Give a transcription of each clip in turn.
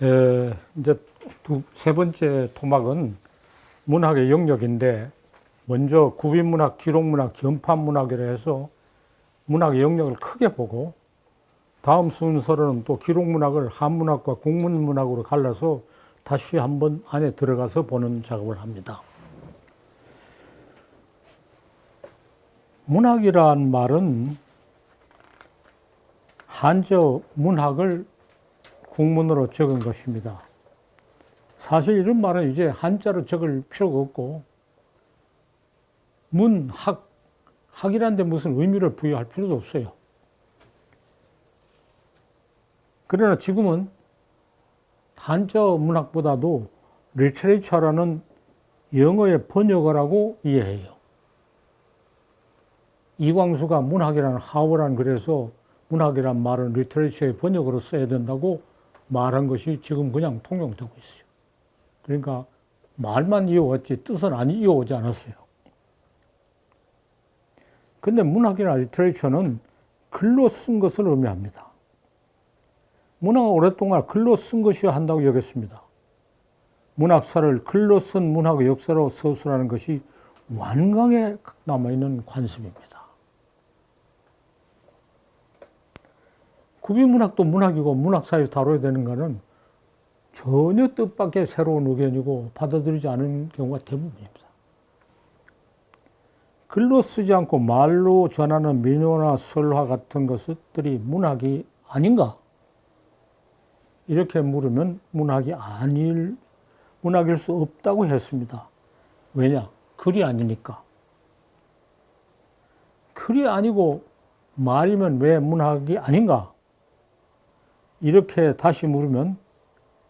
이제 세 번째 토막은 문학의 영역인데, 먼저 구비문학, 기록문학, 전파문학이라 해서 문학의 영역을 크게 보고, 다음 순서로는 또 기록문학을 한문학과 공문문학으로 갈라서 다시 한번 안에 들어가서 보는 작업을 합니다. 문학이란 말은 한자 문학을 국문으로 적은 것입니다. 사실 이런 말은 이제 한자로 적을 필요가 없고, 학이라는 데 무슨 의미를 부여할 필요도 없어요. 그러나 지금은 한자 문학보다도 리터레이처라는 영어의 번역어라고 이해해요. 이광수가 문학이라는 하어란 그래서 문학이란 말은 리터레이처의 번역어로 써야 된다고 말한 것이 지금 그냥 통용되고 있어요. 그러니까 말만 이어왔지 뜻은 안 이어오지 않았어요. 근데 문학이나 리터레이처는 글로 쓴 것을 의미합니다. 문학은 오랫동안 글로 쓴 것이어야 한다고 여겼습니다. 문학사를 글로 쓴 문학의 역사로 서술하는 것이 완강에 남아있는 관습입니다. 구비문학도 문학이고 문학사에서 다뤄야 되는 것은 전혀 뜻밖의 새로운 의견이고 받아들이지 않은 경우가 대부분입니다. 글로 쓰지 않고 말로 전하는 민요나 설화 같은 것들이 문학이 아닌가? 이렇게 물으면 문학일 수 없다고 했습니다. 왜냐? 글이 아니니까. 글이 아니고 말이면 왜 문학이 아닌가? 이렇게 다시 물으면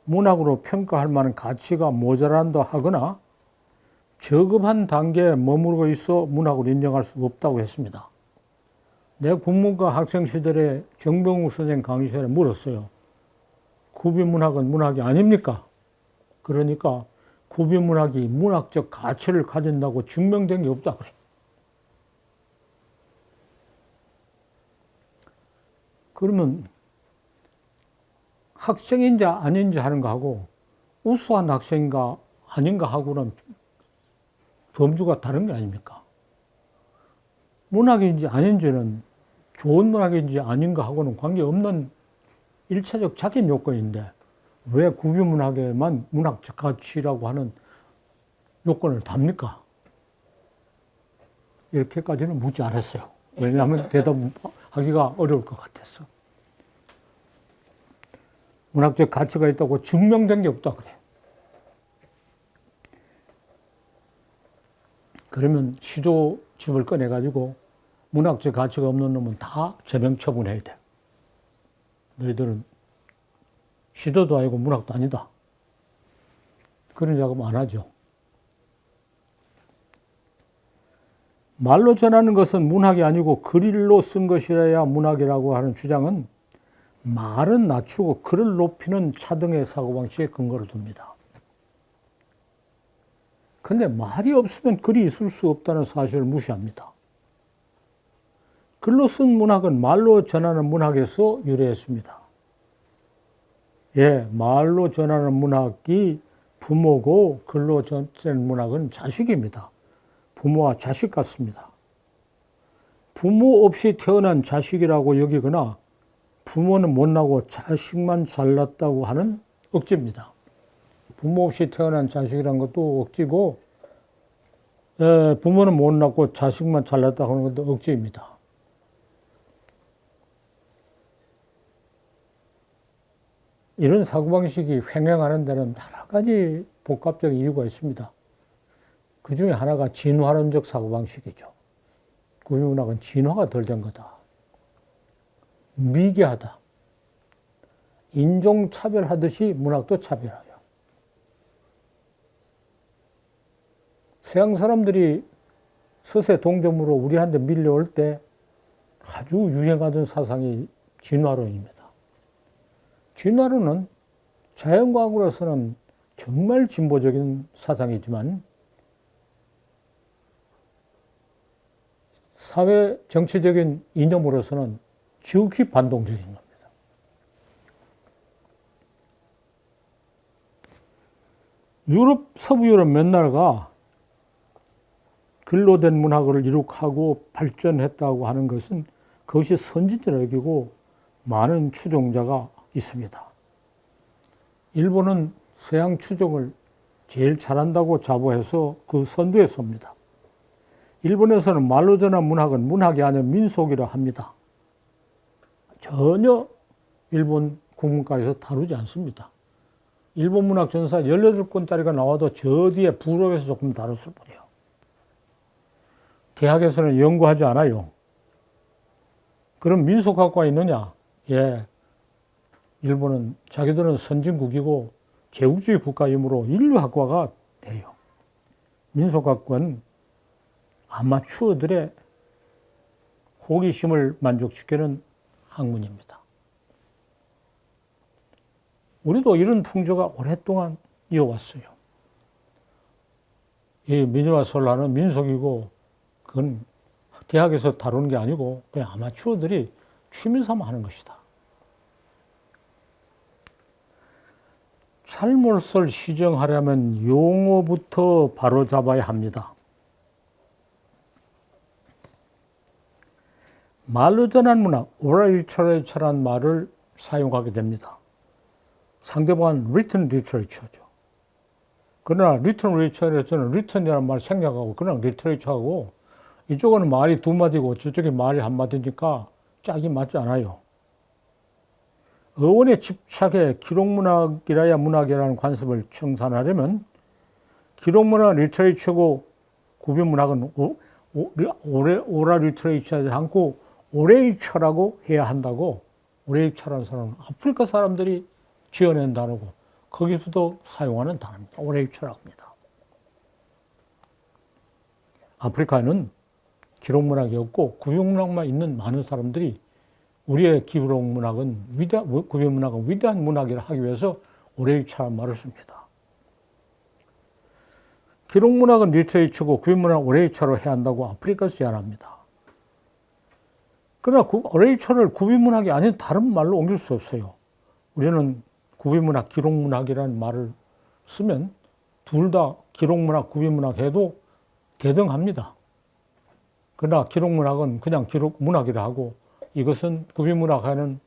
문학으로 평가할 만한 가치가 모자란다 하거나 저급한 단계에 머무르고 있어 문학으로 인정할 수 없다고 했습니다. 내 국문과 학생 시절에 정병욱 선생 강의 시절에 물었어요. 구비문학은 문학이 아닙니까? 그러니까 구비문학이 문학적 가치를 가진다고 증명된 게 없다 그래. 그러면 학생인지 아닌지 하는 거하고 우수한 학생인가 아닌가 하고는 범주가 다른 게 아닙니까? 문학인지 아닌지는 좋은 문학인지 아닌가 하고는 관계없는 일차적 자기 요건인데 왜 구비문학에만 문학적 가치라고 하는 요건을 답니까? 이렇게까지는 묻지 않았어요. 왜냐하면 대답하기가 어려울 것 같았어. 문학적 가치가 있다고 증명된 게 없다 그래. 그러면 시조집을 꺼내가지고 문학적 가치가 없는 놈은 다 제명 처분해야 돼. 너희들은 시도도 아니고 문학도 아니다. 그런 작업 안 하죠. 말로 전하는 것은 문학이 아니고 글로 쓴 것이라야 문학이라고 하는 주장은 말은 낮추고 글을 높이는 차등의 사고방식에 근거를 둡니다. 그런데 말이 없으면 글이 있을 수 없다는 사실을 무시합니다. 글로 쓴 문학은 말로 전하는 문학에서 유래했습니다. 예, 말로 전하는 문학이 부모고 글로 전하는 문학은 자식입니다. 부모와 자식 같습니다. 부모 없이 태어난 자식이라고 여기거나 부모는 못나고 자식만 잘났다고 하는 억지입니다. 부모 없이 태어난 자식이라는 것도 억지고 부모는 못났고 자식만 잘났다고 하는 것도 억지입니다. 이런 사고방식이 횡행하는 데는 여러 가지 복합적인 이유가 있습니다. 그 중에 하나가 진화론적 사고방식이죠. 구비문학은 진화가 덜 된 거다. 미개하다. 인종차별하듯이 문학도 차별해요. 서양 사람들이 서세 동점으로 우리한테 밀려올 때 아주 유행하던 사상이 진화론입니다. 진화론은 자연과학으로서는 정말 진보적인 사상이지만 사회 정치적인 이념으로서는 지극히 반동적인 겁니다. 서부 유럽 몇 나라가 근로된 문학을 이룩하고 발전했다고 하는 것은 그것이 선진지라 여기고 많은 추종자가 있습니다. 일본은 서양 추종을 제일 잘한다고 자부해서 그 선두에 섭니다. 일본에서는 말로 전한 문학은 문학이 아닌 민속이라 합니다. 전혀 일본 국문과에서 다루지 않습니다. 일본 문학 전사 18권짜리가 나와도 저 뒤에 부록에서 조금 다뤘을 뿐이에요. 대학에서는 연구하지 않아요. 그럼 민속학과가 있느냐? 예. 일본은 자기들은 선진국이고 제국주의 국가이므로 인류학과가 돼요. 민속학과는 아마추어들의 호기심을 만족시키는 학문입니다. 우리도 이런 풍조가 오랫동안 이어왔어요. 이 민요와 설화는 민속이고 그건 대학에서 다루는 게 아니고 그냥 아마추어들이 취미삼아 하는 것이다. 잘못을 시정하려면 용어부터 바로 잡아야 합니다. 말로 전한 문학, 오럴 리터레이처라는 말을 사용하게 됩니다. 상대방은 written literature죠. 그러나 written literature는 written이라는 말을 생략하고 그냥 literature하고 이쪽은 말이 두 마디고 저쪽이 말이 한 마디니까 짝이 맞지 않아요. 어원에 집착해 기록문학이라야 문학이라는 관습을 청산하려면 기록문학은 리터레이처고 구비문학은 오라 리터레이처하지 않고 오레이처라고 해야 한다고. 오레이처라는 사람은 아프리카 사람들이 지어낸 단어고 거기서도 사용하는 단어입니다. 오레이처라고 합니다. 아프리카에는 기록문학이 없고 구비문학만 있는 많은 사람들이 우리의 기록문학은 구비문학은 위대한 문학이라 하기 위해서 오레이처라는 말을 씁니다. 기록문학은 리터레이처고 구비문학은 오레이처로 해야 한다고 아프리카에서 제안합니다. 그러나 오레이처를 구비문학이 아닌 다른 말로 옮길 수 없어요. 우리는 구비문학, 기록문학이라는 말을 쓰면 둘 다 기록문학, 구비문학 해도 대등합니다. 그러나 기록문학은 그냥 기록문학이라 하고 이것은 구비문학하는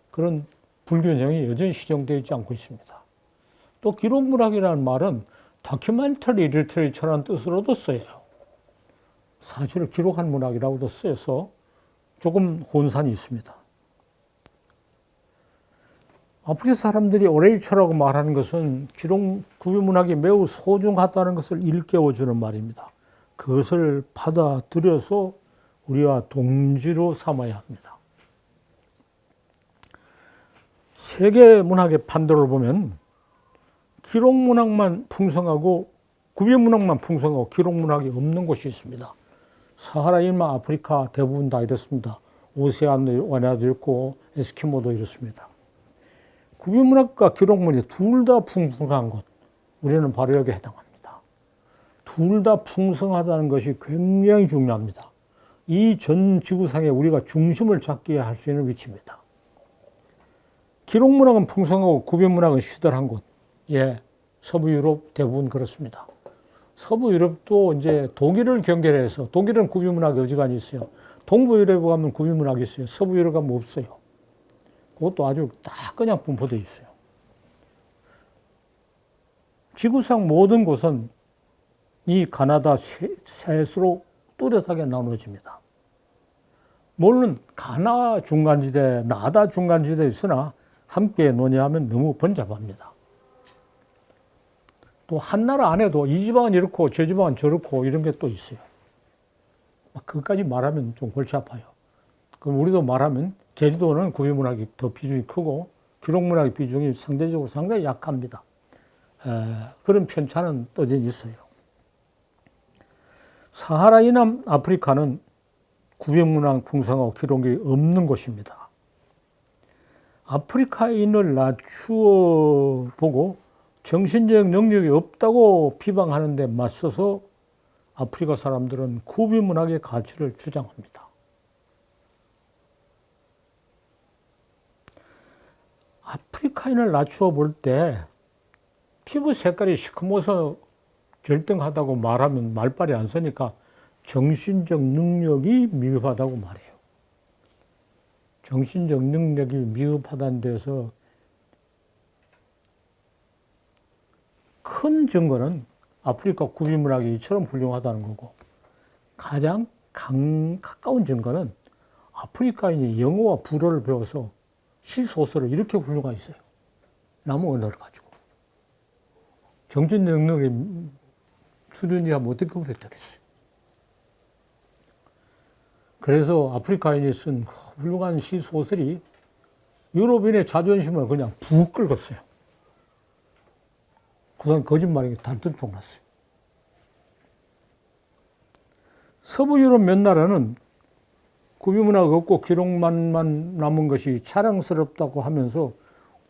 그런 불균형이 여전히 시정되어 있지 않고 있습니다. 또 기록문학이라는 말은 다큐멘터리 리터레이처라는 뜻으로도 쓰여요. 사실을 기록한 문학이라고도 쓰여서 조금 혼선이 있습니다. 아프리카 사람들이 오레이처라고 말하는 것은 구비문학이 매우 소중하다는 것을 일깨워주는 말입니다. 그것을 받아들여서 우리와 동지로 삼아야 합니다. 세계 문학의 판도를 보면 기록문학만 풍성하고 구비문학만 풍성하고 기록문학이 없는 곳이 있습니다. 사하라 일마 아프리카 대부분 다 이렇습니다. 오세아니아도 있고 에스키모도 이렇습니다. 구비문학과 기록문이 둘 다 풍성한 곳, 우리는 바로 여기에 해당합니다. 둘 다 풍성하다는 것이 굉장히 중요합니다. 이 전 지구상에 우리가 중심을 잡게 할 수 있는 위치입니다. 기록문학은 풍성하고 구비문학은 시들한 곳. 예, 서부 유럽 대부분 그렇습니다. 서부 유럽도 이제 독일을 경계해서 독일은 구비문학이 어지간히 있어요. 동부 유럽에 가면 구비문학이 있어요. 서부 유럽 가면 없어요. 그것도 아주 딱 그냥 분포되어 있어요. 지구상 모든 곳은 이 가나다 셋으로 뚜렷하게 나눠집니다. 물론 가나 중간지대, 나다 중간지대에 있으나 함께 논의하면 너무 번잡합니다. 또 한 나라 안에도 이 지방은 이렇고 저 지방은 저렇고 이런 게 또 있어요. 그것까지 말하면 좀 골치 아파요. 그럼 우리도 말하면 제주도는 구비문학이 더 비중이 크고 기록문학의 비중이 상대적으로 상당히 약합니다. 그런 편차는 여전히 있어요. 사하라 이남 아프리카는 구비문학 풍성하고 기록이 없는 곳입니다. 아프리카인을 낮추어 보고 정신적 능력이 없다고 비방하는 데 맞서서 아프리카 사람들은 구비문학의 가치를 주장합니다. 아프리카인을 낮추어 볼 때 피부 색깔이 시커머서 결등하다고 말하면 말빨이 안 서니까 정신적 능력이 미흡하다고 말해요. 정신적 능력이 미흡하다는 데서 큰 증거는 아프리카 구비문학이 이처럼 훌륭하다는 거고, 가장 가까운 증거는 아프리카인이 영어와 불어를 배워서 시, 소설을 이렇게 훌륭하게 써요. 남의 언어를 가지고. 정신 능력의 수준이라면 어떻게 그랬겠어요. 그래서 아프리카인이 쓴 훌륭한 시, 소설이 유럽인의 자존심을 그냥 푹 긁었어요. 그다음 거짓말이 달들통 났어요. 서부 유럽 몇 나라는 구비문화가 없고 기록만만 남은 것이 자랑스럽다고 하면서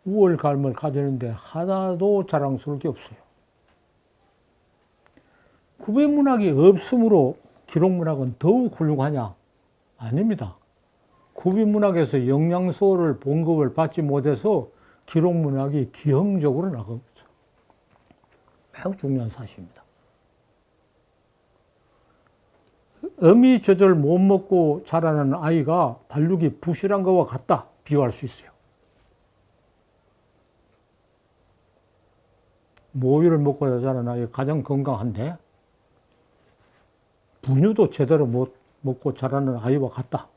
우월감을 가지는데 하나도 자랑스러울 게 없어요. 구비문학이 없으므로 기록문학은 더욱 훌륭하냐? 아닙니다. 구비문학에서 영양소를 봉급을 받지 못해서 기록문학이 기형적으로 나가고 있어요. 매우 중요한 사실입니다. 어미 젖을 못 먹고 자라는 아이가 발육이 부실한 것과 같다 비교할 수 있어요. 모유를 먹고 자라는 아이가 가장 건강한데 분유도 제대로 못 먹고 자라는 아이와 같다.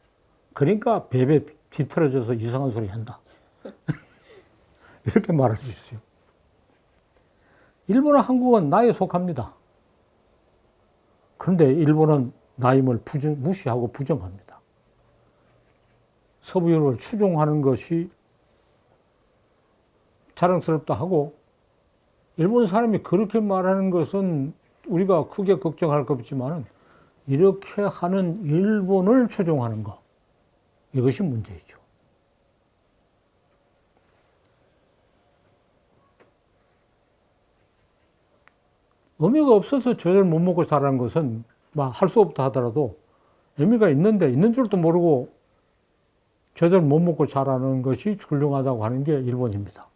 그러니까 배배 뒤틀어져서 이상한 소리 한다. 이렇게 말할 수 있어요. 일본과 한국은 나이에 속합니다. 그런데 일본은 나임을 무시하고 부정합니다. 서부 유럽을 추종하는 것이 자랑스럽다 하고, 일본 사람이 그렇게 말하는 것은 우리가 크게 걱정할 것 없지만 이렇게 하는 일본을 추종하는 것, 이것이 문제이죠. 의미가 없어서 젖을 못 먹고 자라는 것은 할 수 없다 하더라도 의미가 있는데 있는 줄도 모르고 젖을 못 먹고 자라는 것이 훌륭하다고 하는 게 일본입니다.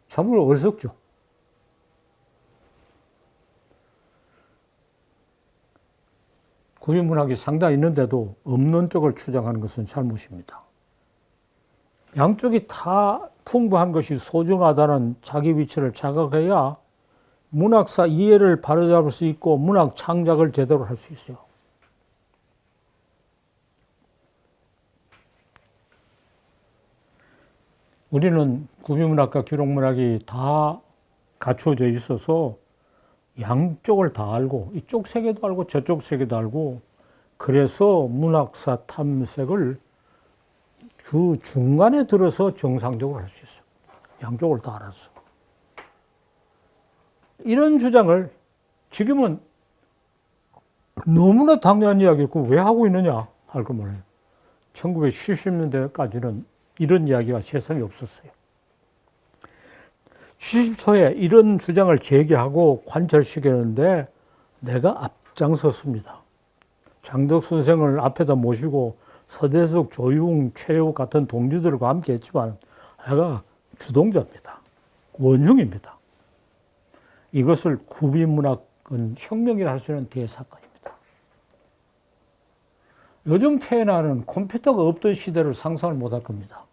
참으로 어리석죠. 구비문학이 상당히 있는데도 없는 쪽을 주장하는 것은 잘못입니다. 양쪽이 다 풍부한 것이 소중하다는 자기 위치를 자각해야 문학사 이해를 바로잡을 수 있고 문학 창작을 제대로 할 수 있어요. 우리는 구비문학과 기록문학이 다 갖추어져 있어서 양쪽을 다 알고 이쪽 세계도 알고 저쪽 세계도 알고, 그래서 문학사 탐색을 그 중간에 들어서 정상적으로 할 수 있어요. 양쪽을 다 알아서. 이런 주장을 지금은 너무나 당연한 이야기고 왜 하고 있느냐 할 거면 1970년대까지는 이런 이야기가 세상에 없었어요. 70초에 이런 주장을 제기하고 관철시켰는데 내가 앞장섰습니다. 장덕 선생을 앞에다 모시고 서대숙, 조용, 최욱 같은 동지들과 함께 했지만 내가 주동자입니다. 원흉입니다. 이것을 구비문학은 혁명이라 할 수 있는 대사건입니다. 요즘 태어나는 컴퓨터가 없던 시대를 상상을 못할 겁니다.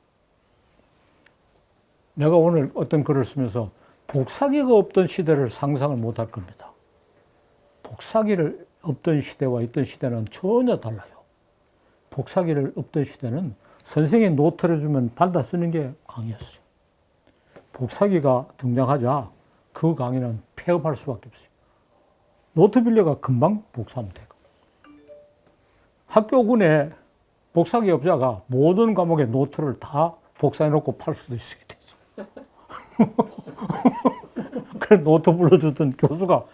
내가 오늘 어떤 글을 쓰면서 복사기가 없던 시대를 상상을 못할 겁니다. 복사기를 없던 시대와 있던 시대는 전혀 달라요. 복사기를 없던 시대는 선생이 노트를 주면 받아 쓰는 게 강의였어요. 복사기가 등장하자 그 강의는 폐업할 수밖에 없어요. 노트 빌려가 금방 복사하면 되고. 학교군에 복사기 업자가 모든 과목의 노트를 다 복사해놓고 팔 수도 있어야 되죠. 그래서 노트 불러주던 교수가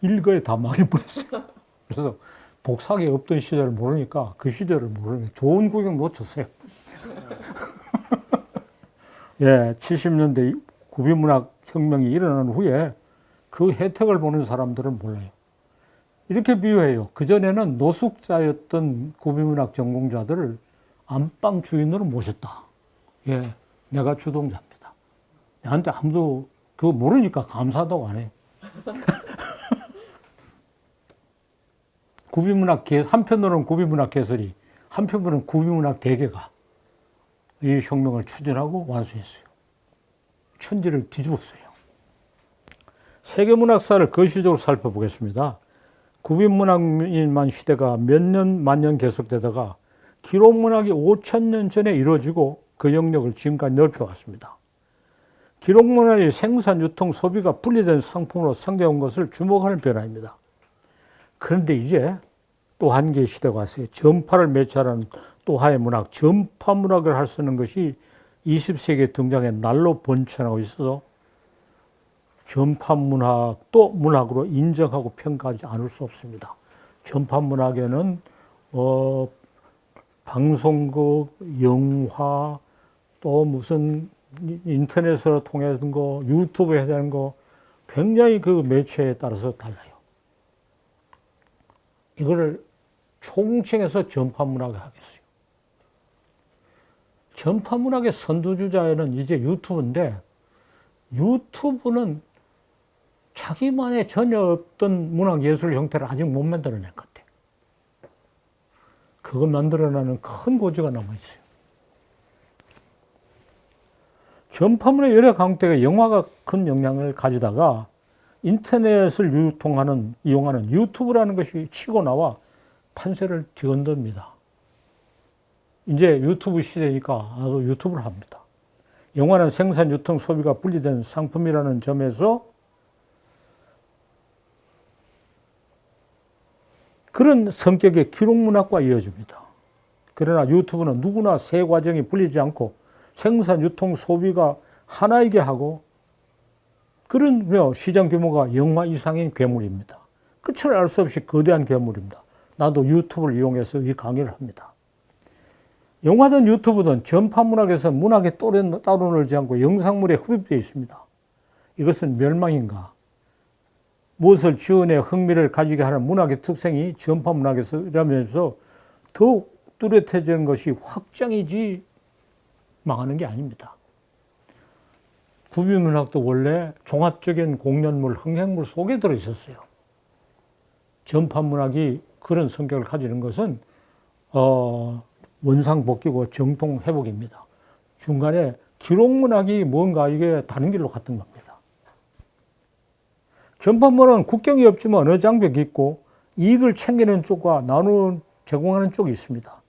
일거에 다 망해버렸어요. 그래서 복사기 없던 시절을 모르니까 그 시절을 모르니까 좋은 구경 놓쳤어요. 예, 70년대 구비문학 혁명이 일어난 후에 그 혜택을 보는 사람들은 몰라요. 이렇게 비유해요. 그전에는 노숙자였던 구비문학 전공자들을 안방 주인으로 모셨다. 예, 내가 주동자입니다. 나한테 아무도 그거 모르니까 감사하다고 안 해. 한편으로는 구비문학 개설이, 한편으로는 구비문학 대계가 이 혁명을 추진하고 완수했어요. 천지를 뒤집었어요. 세계문학사를 거시적으로 살펴보겠습니다. 구비문학만 시대가 몇 년, 만년 계속되다가 기록문학이 5,000년 전에 이루어지고 그 영역을 지금까지 넓혀왔습니다. 기록문학의 생산, 유통, 소비가 분리된 상품으로 상대한 것을 주목하는 변화입니다. 그런데 이제 또 한 개의 시대가 왔어요. 전파를 매체하는 또 하나의 문학, 전파문학을 할 수 있는 것이 20세기에 등장해 날로 번창하고 있어서 전파문학도 문학으로 인정하고 평가하지 않을 수 없습니다. 전파문학에는 방송국, 영화, 또 무슨 인터넷으로 통해서 거, 유튜브 해야 되는 거 굉장히 그 매체에 따라서 달라요. 이거를 총칭해서 전파문학을 하겠어요. 전파문학의 선두주자에는 이제 유튜브인데, 유튜브는 자기만의 전혀 없던 문학예술 형태를 아직 못 만들어낸 것 같아요. 그거 만들어내는 큰 고지가 남아있어요. 전파문의 여러 강대가 영화가 큰 영향을 가지다가 인터넷을 이용하는 유튜브라는 것이 치고 나와 판세를 뒤흔듭니다. 이제 유튜브 시대니까 나도 유튜브를 합니다. 영화는 생산, 유통, 소비가 분리된 상품이라는 점에서 그런 성격의 기록문학과 이어집니다. 그러나 유튜브는 누구나 세 과정이 분리지 않고 생산, 유통, 소비가 하나이게 하고 그런 시장 규모가 영화 이상인 괴물입니다. 끝을 알 수 없이 거대한 괴물입니다. 나도 유튜브를 이용해서 이 강의를 합니다. 영화든 유튜브든 전파문학에서 문학의 따로 놀지 않고 영상물에 흡입되어 있습니다. 이것은 멸망인가? 무엇을 지원해 흥미를 가지게 하는 문학의 특성이 전파문학에서라면서 더욱 뚜렷해지는 것이 확장이지 망하는 게 아닙니다. 구비문학도 원래 종합적인 공연물, 흥행물 속에 들어 있었어요. 전파문학이 그런 성격을 가지는 것은 원상복귀고 정통회복입니다. 중간에 기록문학이 뭔가 이게 다른 길로 갔던 겁니다. 전파문학은 국경이 없지만 어느 장벽이 있고 이익을 챙기는 쪽과 제공하는 쪽이 있습니다.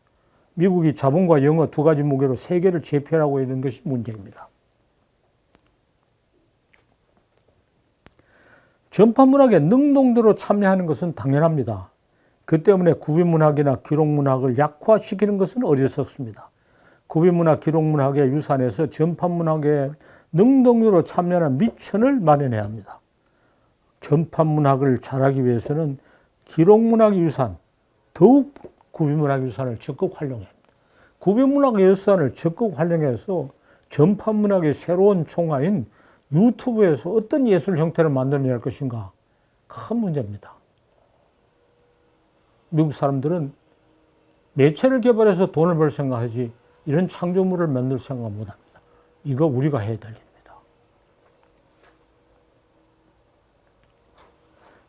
미국이 자본과 영어 두 가지 무게로 세계를 제패하고 있는 것이 문제입니다. 전파문학에 능동적으로 참여하는 것은 당연합니다. 그 때문에 구비문학이나 기록문학을 약화시키는 것은 어리석습니다. 구비문학, 기록문학의 유산에서 전파문학에 능동적으로 참여하는 미천을 마련해야 합니다. 전파문학을 잘하기 위해서는 기록문학 유산, 더욱 구비문학 유산을 적극 활용해야 합니다. 구비문학 유산을 적극 활용해서 전파문학의 새로운 총화인 유튜브에서 어떤 예술 형태를 만들어내야 할 것인가 큰 문제입니다. 미국 사람들은 매체를 개발해서 돈을 벌 생각하지 이런 창조물을 만들 생각 못합니다. 이거 우리가 해야 될 일입니다.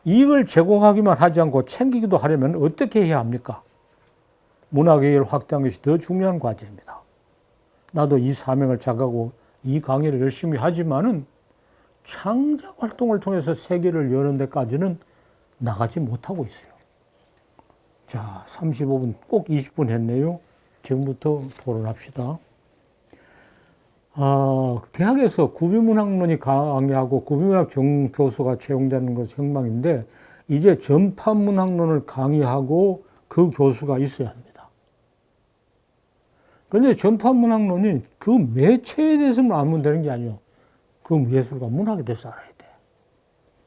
이익을 제공하기만 하지 않고 챙기기도 하려면 어떻게 해야 합니까? 문학의 이익을 확대하는 것이 더 중요한 과제입니다. 나도 이 사명을 자각하고 이 강의를 열심히 하지만은 창작 활동을 통해서 세계를 여는 데까지는 나가지 못하고 있어요. 자, 35분, 꼭 20분 했네요. 지금부터 토론합시다. 대학에서 구비문학론이 강의하고 구비문학 정교수가 채용되는 것이 희망인데 이제 전파문학론을 강의하고 그 교수가 있어야 합니다. 그런데 전파문학론이 그 매체에 대해서만 알면 되는 게 아니에요. 그 예술가 문학에 대해서 알아야 돼.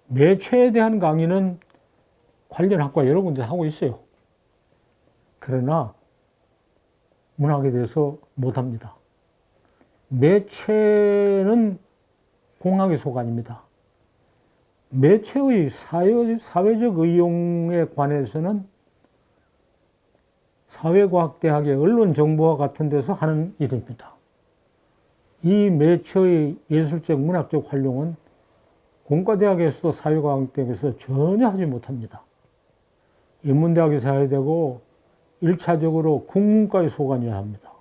매체에 대한 강의는 관련 학과 여러 군데 하고 있어요. 그러나 문학에 대해서 못합니다. 매체는 공학의 소관입니다. 매체의 사회적 의용에 관해서는 사회과학대학의 언론정보화 같은 데서 하는 일입니다. 이 매체의 예술적, 문학적 활용은 공과대학에서도 사회과학대학에서 전혀 하지 못합니다. 인문대학에서 해야 되고 1차적으로 국문과에 소관이어야 합니다.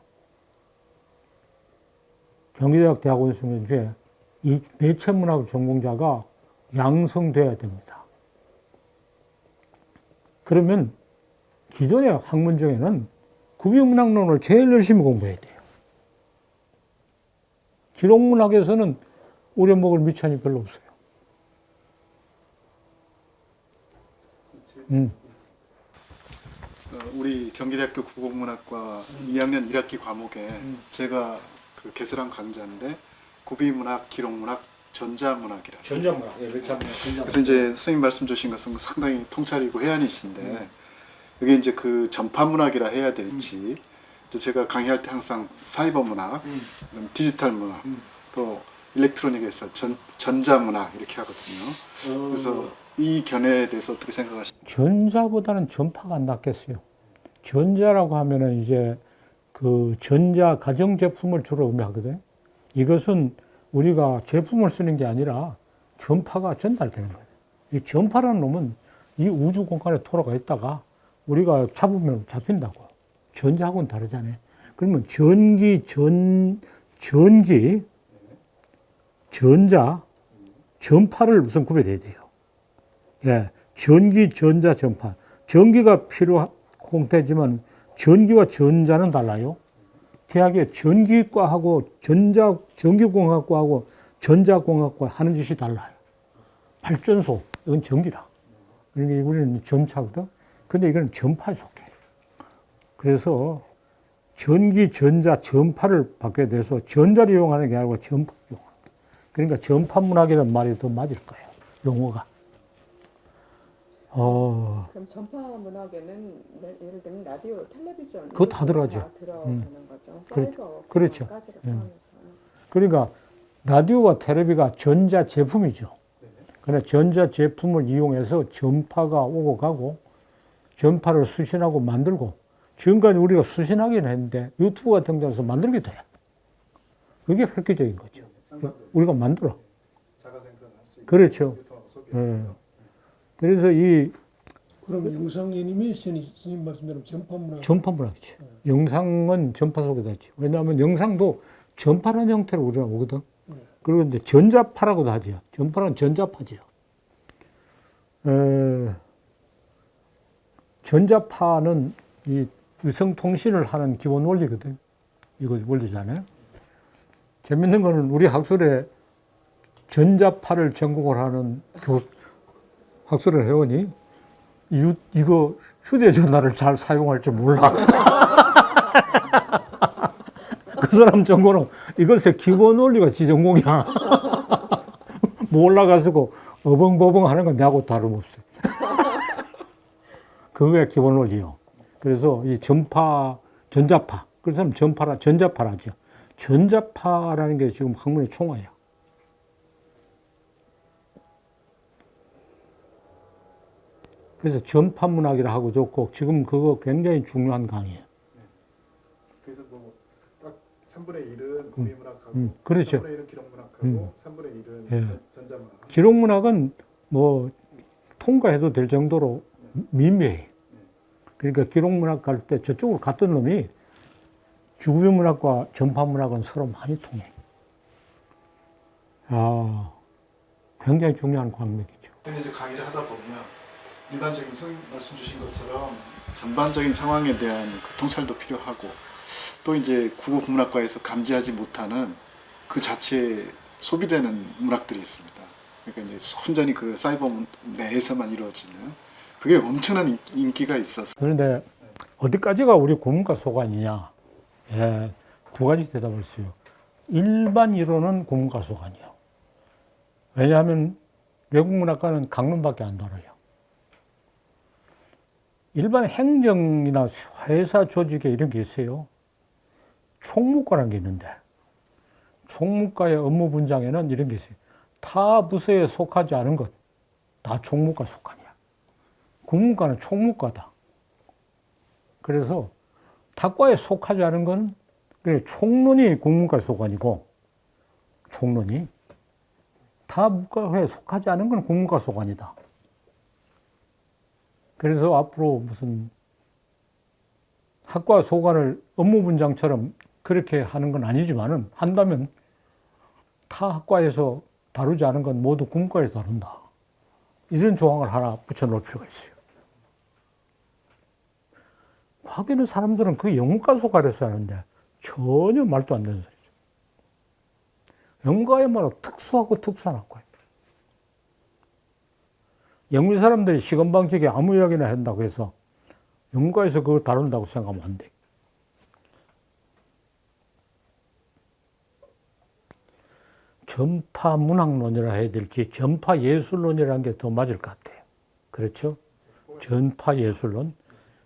경기대학 대학원생 중에 이 매체문학 전공자가 양성돼야 됩니다. 그러면 기존의 학문 중에는 구비문학론을 제일 열심히 공부해야 돼요. 기록문학에서는 우려먹을 미천이 별로 없어요. 우리 경기대학교 국어문학과 2학년 1학기 과목에 제가 그 개설한 강좌인데 구비문학, 기록문학, 전자문학이라. 전자문학, 전자문학. 그래서 이제 선생님 말씀 주신 것은 상당히 통찰이고 해안이신데 이게 이제 그 전파문학이라 해야 될지 제가 강의할 때 항상 사이버문학, 디지털문학, 또 일렉트로닉에서 전자문학 이렇게 하거든요. 그래서 이 견해에 대해서 어떻게 생각하십니까? 전자보다는 전파가 안 낫겠어요. 전자라고 하면은 이제 그 전자 가정제품을 주로 의미하거든요. 이것은 우리가 제품을 쓰는 게 아니라 전파가 전달되는 거예요. 이 전파라는 놈은 이 우주 공간에 돌아가 있다가 우리가 잡으면 잡힌다고. 전자하고는 다르잖아요. 그러면 전기, 전자, 전파를 우선 구별해야 돼요. 예, 전기, 전자, 전파. 전기가 필요한 형태지만 전기와 전자는 달라요. 대학에 전기과하고 전기공학과하고 전자공학과 하는 짓이 달라요. 발전소, 이건 전기라. 그러니까 우리는 전차거든. 근데 이건 전파에 속해. 그래서 전기, 전자, 전파를 바뀌어야 돼서 전자를 이용하는 게 아니고 전파를 이용하는 거예요. 그러니까 전파문학이라는 말이 더 맞을 거예요. 용어가. 그럼 전파 문학에는 예를 들면 라디오, 텔레비전 그거 다 들어가죠. 다 들어가는 거죠. 그렇죠. 그렇죠. 사이버까지를 포함해서. 그러니까 라디오와 텔레비가 전자 제품이죠. 그러나 전자 제품을 이용해서 전파가 오고 가고 전파를 수신하고 만들고 지금까지 우리가 수신하기는 했는데 유튜브 같은 데서 만들게 돼. 그게 획기적인 거죠. 우리가 만들어. 자가 생산할 수 있는 그렇죠. 예. 그래서 이 그럼 영상 애니메이션이 선생님 말씀대로 전파문학. 전파문학이죠. 영상은 전파 속에 다지. 왜냐하면 영상도 전파라는 형태로 우리가 오거든. 그리고 이제 전자파라고도 하죠. 전파는 전자파죠. 전자파는 이 위성통신을 하는 기본 원리거든. 이거 원리잖아요. 재밌는 거는 우리 학술에 전자파를 전공을 하는 학술의 회원이 이거 휴대전화를 잘 사용할 줄 몰라. 그 사람 전공은 이것의 기본 원리가 지 전공이야. 몰라가지고 어벙버벙 하는 건 내하고 다름없어요. 그게 기본 원리요. 그래서 이 전파, 전자파. 그 사람 전자파라죠. 전자파라는 게 지금 학문의 총화야. 그래서 전파문학이라 하고 좋고 지금 그거 굉장히 중요한 강의예요. 그래서 뭐 딱 3분의 1은 구비문학하고 그렇죠. 3분의 1은 기록문학하고 3분의 1은 예. 전자문학. 기록문학은 뭐 통과해도 될 정도로 미미해. 그러니까 기록문학 갈 때 저쪽으로 갔던 놈이 구비문학과 전파문학은 서로 많이 통해. 굉장히 중요한 관맥이죠. 근데 이제 강의를 하다 보면 일반적인 선생님 말씀 주신 것처럼 전반적인 상황에 대한 그 통찰도 필요하고 또 이제 국어국문학과에서 감지하지 못하는 그 자체에 소비되는 문학들이 있습니다. 그러니까 이제 순전히 그 사이버 내에서만 이루어지는 그게 엄청난 인기가 있어서. 그런데 어디까지가 우리 국문과 소관이냐? 예, 두 가지 대답을 했어요. 일반 이론은 국문과 소관이요. 왜냐하면 외국문학과는 강론밖에 안 돌아요. 일반 행정이나 회사 조직에 이런 게 있어요. 총무과라는 게 있는데 총무과의 업무 분장에는 이런 게 있어요. 타 부서에 속하지 않은 것, 다 총무과 속하냐. 국문과는 총무과다. 그래서 타과에 속하지 않은 건 총론이 국문과 소관이고 총론이 다 문과에 속하지 않은 건 국문과 소관이다. 그래서 앞으로 무슨 학과 소관을 업무 분장처럼 그렇게 하는 건 아니지만은 한다면 타 학과에서 다루지 않은 건 모두 국문과에서 다룬다. 이런 조항을 하나 붙여놓을 필요가 있어요. 과거에는 사람들은 그 영문과 소관에서 하는데 전혀 말도 안 되는 소리죠. 영문과야말로 특수하고 특수한 학과예요. 영문 사람들이 시건방지게 아무 이야기나 한다고 해서 영문과에서 그거 다룬다고 생각하면 안 돼. 전파 문학론이라 해야 될지 전파 예술론이라는 게 더 맞을 것 같아요. 그렇죠? 전파 예술론.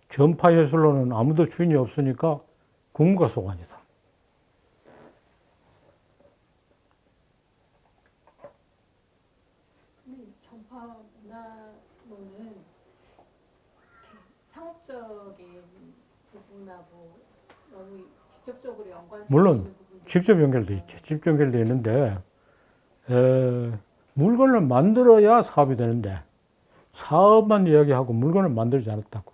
전파 예술론은 아무도 주인이 없으니까 국문과 소관이다. 전파 문화론은 이렇게 상업적인 부분하고 너무 직접적으로 연관성이 물론 있는 부분도 직접 연결돼 있죠. 직접 연결돼 있는데 물건을 만들어야 사업이 되는데 사업만 이야기하고 물건을 만들지 않았다고.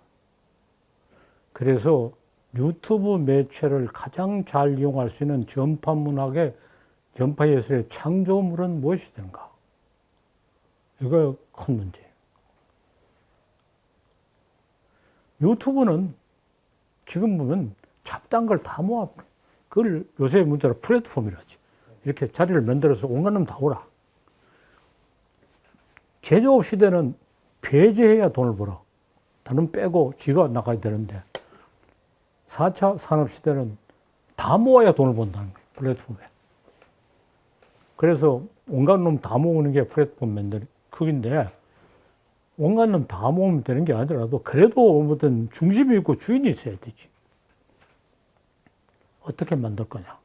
그래서 유튜브 매체를 가장 잘 이용할 수 있는 전파 문학의 전파 예술의 창조물은 무엇이 되는가? 이거 큰 문제예요. 유튜브는 지금 보면 잡다한 걸 다 모아. 그걸 요새 문자로 플랫폼이라지. 이렇게 자리를 만들어서 온갖 놈 다 오라. 제조업 시대는 배제해야 돈을 벌어. 다른 빼고 지가 나가야 되는데 4차 산업 시대는 다 모아야 돈을 번다는 거예요. 플랫폼에. 그래서 온갖 놈 다 모으는 게 플랫폼 만드는 크기인데 온갖 놈 다 모으면 되는 게 아니더라도 그래도 어떤 중심이 있고 주인이 있어야 되지. 어떻게 만들 거냐.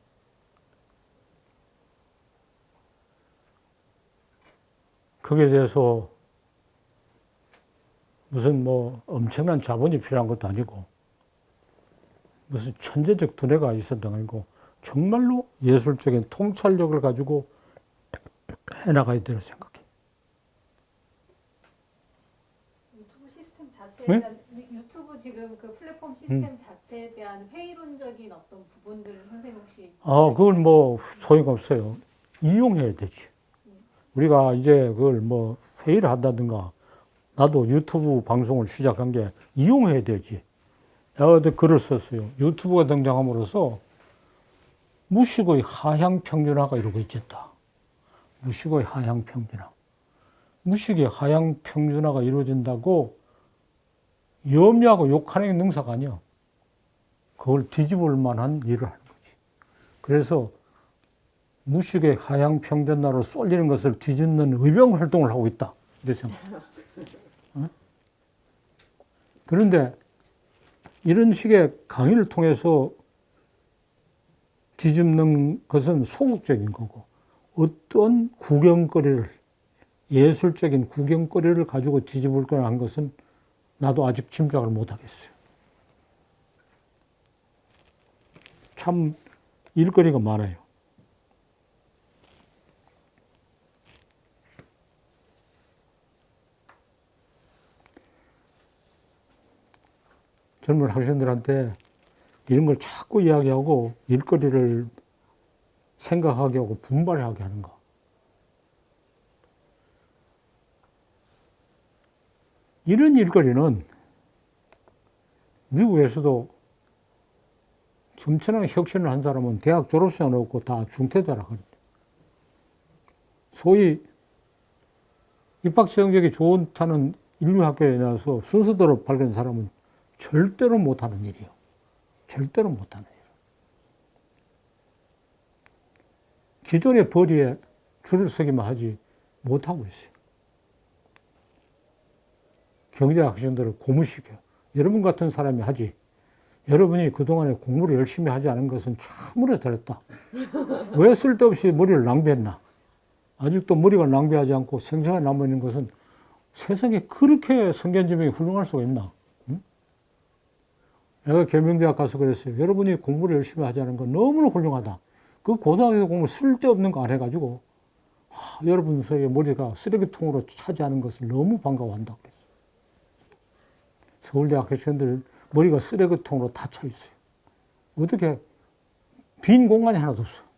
거기에 대해서 무슨 뭐 엄청난 자본이 필요한 것도 아니고 무슨 천재적 두뇌가 있었던 게 아니고 정말로 예술적인 통찰력을 가지고 해나가야 된다고 생각해. 유튜브 시스템 자체에 네? 대한 유튜브 지금 그 플랫폼 시스템 자체에 대한 회의론적인 어떤 부분들을 선생님 혹시 그건 뭐 소용없어요. 이용해야 되지. 우리가 이제 그걸 뭐 회의를 한다든가 나도 유튜브 방송을 시작한 게 이용해야 되지. 내가 어디 글을 썼어요. 유튜브가 등장함으로써 무식의 하향 평준화가 이루고 있겠다. 무식의 하향 평준화. 무식의 하향 평준화가 이루어진다고 염려하고 욕하는 게 능사가 아니야. 그걸 뒤집을 만한 일을 하는 거지. 그래서 무식의 하향 평준화로 쏠리는 것을 뒤집는 의병 활동을 하고 있다. 이렇게 생각합니다. 그런데 이런 식의 강의를 통해서 뒤집는 것은 소극적인 거고 어떤 구경거리를 예술적인 구경거리를 가지고 뒤집을 거라 한 것은 나도 아직 짐작을 못 하겠어요. 참 일거리가 많아요. 젊은 학생들한테 이런 걸 자꾸 이야기하고 일거리를 생각하게 하고 분발하게 하는 거. 이런 일거리는 미국에서도 엄청나게 혁신을 한 사람은 대학 졸업생은 없고 다 중퇴자라 그래요. 소위 입학 성적이 좋다는 인류학교에 나와서 순서대로 밝은 사람은 절대로 못하는 일이요. 절대로 못하는 일. 기존의 벌이에 줄을 서기만 하지 못하고 있어요. 경제학 학생들을 고무시켜요. 여러분 같은 사람이 하지. 여러분이 그동안에 공부를 열심히 하지 않은 것은 참으로 잘했다. 왜 쓸데없이 머리를 낭비했나? 아직도 머리가 낭비하지 않고 생생하게 남아있는 것은 세상에 그렇게 성견지명이 훌륭할 수가 있나? 응? 내가 계명대학 가서 그랬어요. 여러분이 공부를 열심히 하지 않은 건 너무나 훌륭하다. 그 고등학교 공부 쓸데없는 거 안 해가지고 여러분 소의 머리가 쓰레기통으로 차지하는 것을 너무 반가워한다고 그랬어요. 서울대학 학생들 머리가 쓰레기통으로 다 차 있어요. 어떻게 빈 공간이 하나도 없어요.